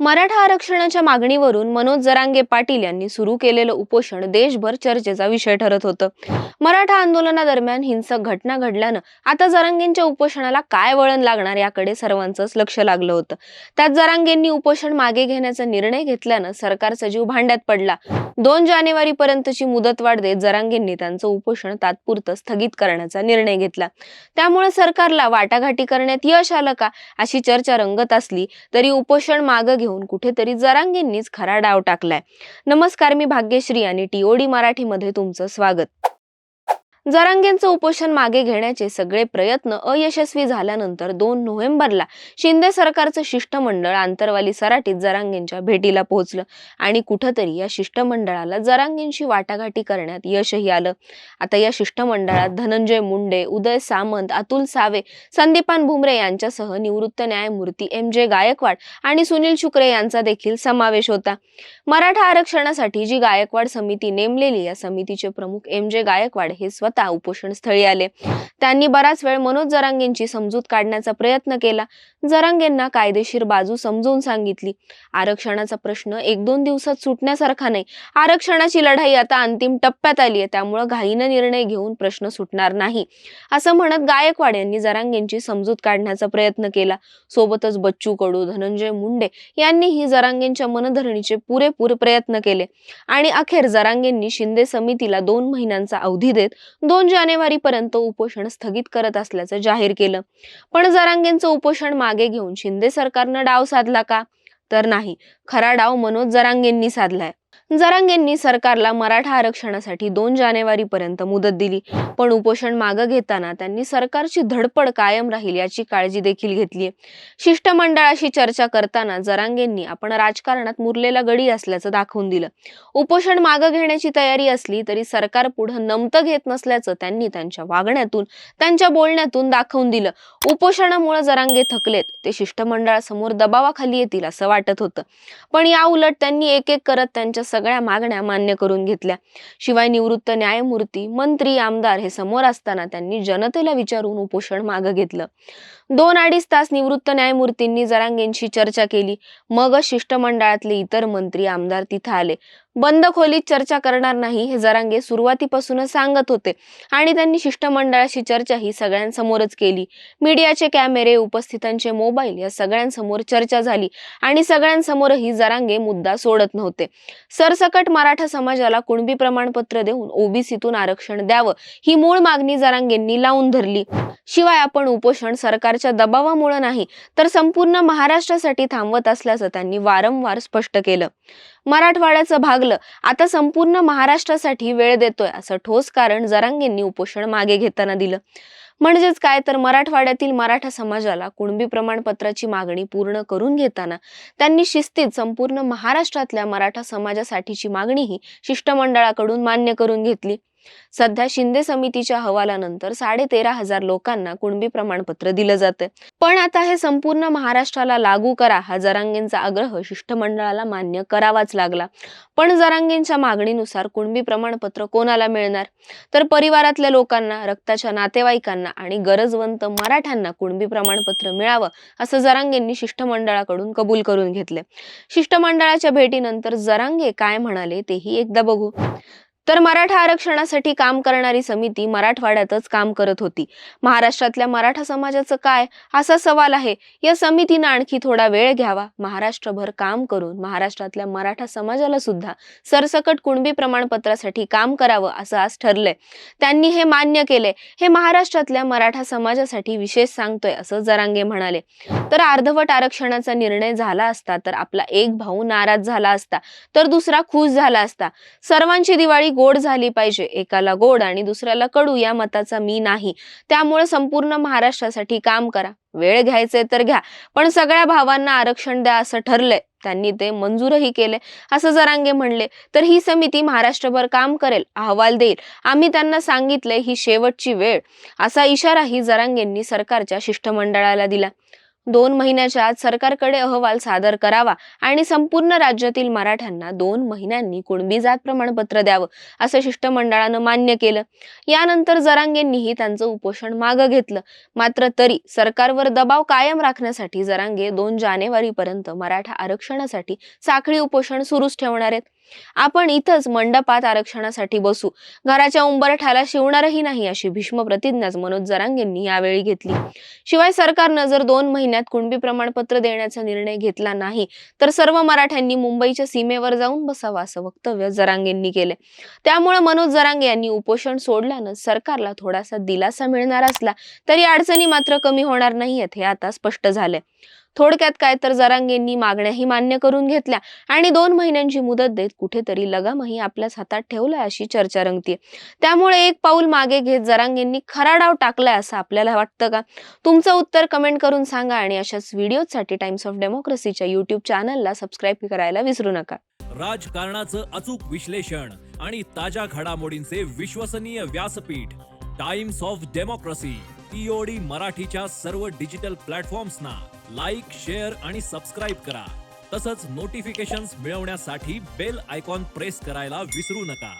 मराठा आरक्षणाच्या मागणीवरून मनोज जरांगे पाटील यांनी सुरू केलेलं उपोषण देशभर चर्चेचा विषय ठरत होतं. मराठा आंदोलनादरम्यान हिंसक घटना घडल्यानं आता जरांगेंच्या उपोषणाला काय वळण लागणार याकडे सर्वांचंच लक्ष लागलं होतं. त्यात जरांगेंनी उपोषण मागे घेण्याचा निर्णय घेतल्यानं सरकारचा जीव भांड्यात पडला. 2 जानेवारीपर्यंतची मुदतवाढ देत जरांगेंनी त्यांचं उपोषण तात्पुरतं स्थगित करण्याचा निर्णय घेतला. त्यामुळे सरकारला वाटाघाटी करण्यात यश आलं का अशी चर्चा रंगत असली तरी उपोषण मागे घेऊन कुठेतरी जरांगेंनीच खरा डाव टाकलाय. नमस्कार, मी भाग्यश्री आणि टीओडी मराठीमध्ये तुमचं स्वागत. जरांगेंचं उपोषण मागे घेण्याचे सगळे प्रयत्न अयशस्वी झाल्यानंतर 2 नोव्हेंबरला शिंदे सरकारचं शिष्टमंडळ आंतरवाली सराटीत जरांगेंच्या भेटीला पोहोचलं आणि कुठेतरी या शिष्टमंडळाला जरांगेंशी वाटाघाटी करण्यात यशही आलं. आता या शिष्टमंडळात धनंजय मुंडे, उदय सामंत, अतुल सावे, संदीपान भुमरे यांच्यासह निवृत्त न्यायमूर्ती एम.जे. गायकवाड आणि सुनील शुक्रे यांचा देखील समावेश होता. मराठा आरक्षणासाठी जी गायकवाड समिती नेमलेली, या समितीचे प्रमुख एम.जे. गायकवाड हे उपोषण स्थळी आले. त्यांनी बराच वेळ मनोज जरांगेंची समजूत काढण्याचा प्रयत्न केला. जरांगेंना कायदेशीर बाजू समजून सांगितली. आरक्षणाचा प्रश्न 1-2 दिवसात सुटण्यासारखा नाही. आरक्षणाची लढाई आता अंतिम टप्प्यात आली आहे, त्यामुळे घाईने निर्णय घेऊन प्रश्न सुटणार नाही असं म्हणत गायकवाड यांनी जरांगेंची समजूत काढण्याचा प्रयत्न केला. सोबतच बच्चू कडू, धनंजय मुंडे यांनीही जरांगेंच्या मनधरणीचे पुरेपूर प्रयत्न केले आणि अखेर जरांगेंनी शिंदे समितीला 2 महिन्यांचा अवधी देत 2 जानेवारीपर्यंत उपोषण स्थगित करत असल्याचं जाहीर केलं. पण जरांगेंचं उपोषण मागे घेऊन शिंदे सरकारनं डाव साधला का? तर नाही. खरा डाव मनोज जरांगेंनी साधलाय. जरांगेंनी सरकारला मराठा आरक्षणासाठी 2 जानेवारीपर्यंत मुदत दिली, पण उपोषण मागे घेताना त्यांनी सरकारची धडपड कायम राहील याची काळजी देखील घेतली. शिष्टमंडळाशी चर्चा करताना जरांगेंनी आपण राजकारणात मुरलेला गडी असल्याचं दाखवून दिलं. उपोषण मागे घेण्याची तयारी असली तरी सरकार पुढे नमतं घेत नसल्याचं त्यांनी त्यांच्या वागण्यातून, त्यांच्या बोलण्यातून दाखवून दिलं. उपोषणामुळे जरांगे थकलेत, ते शिष्टमंडळासमोर दबावाखाली येतील असं वाटत होतं. पण या उलट त्यांनी एक एक करत त्यांच्या सगळ्या मागण्या मान्य करून घेतल्या. शिवाय निवृत्त न्यायमूर्ती, मंत्री, आमदार हे समोर असताना त्यांनी जनतेला विचारून उपोषण मागे घेतलं. 2-2.5 तास निवृत्त न्यायमूर्तींनी जरांगेंशी चर्चा केली. मग शिष्टमंडळातले इतर मंत्री, आमदार तिथे आले. बंद खोलीत चर्चा करणार नाही हे जरांगे सुरुवातीपासूनच सांगत होते आणि त्यांनी शिष्टमंडळाशी चर्चा ही सगळ्यांसमोरच केली. मीडियाचे कॅमेरे, उपस्थितांचे मोबाईल या सगळ्यांसमोर चर्चा झाली आणि सगळ्यांसमोरही जरांगे मुद्दा सोडत नव्हते. सरसकट मराठा समाजाला कुणबी प्रमाणपत्र देऊन ओबीसीतून आरक्षण द्यावं ही मूळ मागणी जरांगेंनी लावून धरली. शिवाय आपण उपोषण सरकारच्या दबावामुळे नाही तर संपूर्ण महाराष्ट्रासाठी थांबवत असल्याचं त्यांनी वारंवार स्पष्ट केलं. मराठवाड्याचं भागलं, आता संपूर्ण महाराष्ट्रासाठी वेळ देतोय असं ठोस कारण जरांगेंनी उपोषण मागे घेताना दिलं. म्हणजेच काय तर मराठवाड्यातील मराठा समाजाला कुणबी प्रमाणपत्राची मागणी पूर्ण करून घेताना त्यांनी शिस्तीत संपूर्ण महाराष्ट्रातल्या मराठा समाजासाठीची मागणीही शिष्टमंडळाकडून मान्य करून घेतली. सध्या शिंदे समितीच्या अहवालानंतर 13,500 लोकांना कुणबी प्रमाणपत्र दिलं जाते. पण आता हे संपूर्ण महाराष्ट्राला लागू करा हा जरांगेंचा आग्रह शिष्टमंडळाला मान्य करावाच लागला. पण जरांगेंच्या मागणीनुसार कुणबी प्रमाणपत्र कोणाला मिळणार? तर परिवारातल्या लोकांना, रक्ताच्या नातेवाईकांना आणि गरजवंत मराठ्यांना कुणबी प्रमाणपत्र मिळावं असं जरांगेंनी शिष्टमंडळाकडून कबूल करून घेतले. शिष्टमंडळाच्या भेटीनंतर जरांगे काय म्हणाले तेही एकदा बघू. तर मराठा आरक्षणासाठी काम करणारी समिती मराठवाड्यातच काम करत होती. महाराष्ट्रातल्या मराठा समाजाचं काय असा सवाल आहे. या समितीनं आणखी थोडा वेळ घ्यावा, महाराष्ट्रभर काम करून महाराष्ट्रातल्या मराठा समाजाला सुद्धा सरसकट कुणबी प्रमाणपत्रासाठी काम करावं असं आज ठरलंय. त्यांनी हे मान्य केलंय. हे महाराष्ट्रातल्या मराठा समाजासाठी विशेष सांगतोय असं जरांगे म्हणाले. तर अर्धवट आरक्षणाचा निर्णय झाला असता तर आपला एक भाऊ नाराज झाला असता तर दुसरा खुश झाला असता. सर्वांची दिवाळी गोड झाली पाहिजे, एकाला गोड आणि दुसऱ्याला कडू या मताचा मी नाही. त्यामुळे संपूर्ण महाराष्ट्रासाठी काम करा, वेळ घ्यायचे तर घ्या, पण सगळ्या भावांना आरक्षण द्या असं ठरलंय. त्यांनी ते मंजूरही केले असं जरांगे म्हणले. तर ही समिती महाराष्ट्रभर काम करेल, अहवाल देईल. आम्ही त्यांना सांगितलंय ही शेवटची वेळ असा इशाराही जरांगेंनी सरकारच्या शिष्टमंडळाला दिला. 2 महिन्याच्या आत सरकारकडे अहवाल सादर करावा आणि संपूर्ण राज्यातील मराठ्यांना 2 महिन्यांनी कुणबी जात प्रमाणपत्र द्यावं असं शिष्टमंडळानं मान्य केलं. यानंतर जरांगेंनीही त्यांचं उपोषण मागं घेतलं. मात्र तरी सरकारवर दबाव कायम राखण्यासाठी जरांगे 2 जानेवारीपर्यंत मराठा आरक्षणासाठी साखळी उपोषण सुरूच ठेवणार आहेत. आपण इथंच मंडपात आरक्षणासाठी बसू, घराच्या उंबरठ्याला शिवणारही नाही अशी भीष्म प्रतिज्ञाच मनोज जरांगेंनी यावेळी घेतली. शिवाय सरकारनं जर 2 महिन्यात कुणबी प्रमाणपत्र देण्याचा निर्णय घेतला नाही तर सर्व मराठ्यांनी मुंबईच्या सीमेवर जाऊन बसावं असं वक्तव्य जरांगेंनी केले. त्यामुळे मनोज जरांगे यांनी उपोषण सोडल्यानं सरकारला थोडासा दिलासा मिळणार असला तरी अडचणी मात्र कमी होणार नाहीयेत हे आता स्पष्ट झालंय. थोडक्यात काय तर जरांगेंनी मागण्याही मान्य करून घेतल्या आणि 2 महिन्यांची मुदत देत कुठेतरी लगामही आपल्याच हातात ठेवलाय अशी चर्चा रंगतीये. त्यामुळे एक पाऊल मागे घेत जरांगेंनी खरा डाव टाकलाय असं आपल्याला वाटतं का? तुमचं उत्तर कमेंट करून सांगा आणि अशाच व्हिडिओसाठी टाइम्स ऑफ डेमोक्रेसीच्या YouTube चॅनलला सबस्क्राईब करायला विसरू नका. राजकारणाचं अचूक विश्लेषण आणि ताज्या घडामोडींचे विश्वसनीय व्यासपीठ टाइम्स ऑफ डेमोक्रेसी TOD मराठीच्या सर्व डिजिटल प्लॅटफॉर्म्सना लाईक, शेअर आणि सबस्क्राईब करा. तसंच नोटिफिकेशन्स मिळवण्यासाठी बेल आयकॉन प्रेस करायला विसरू नका.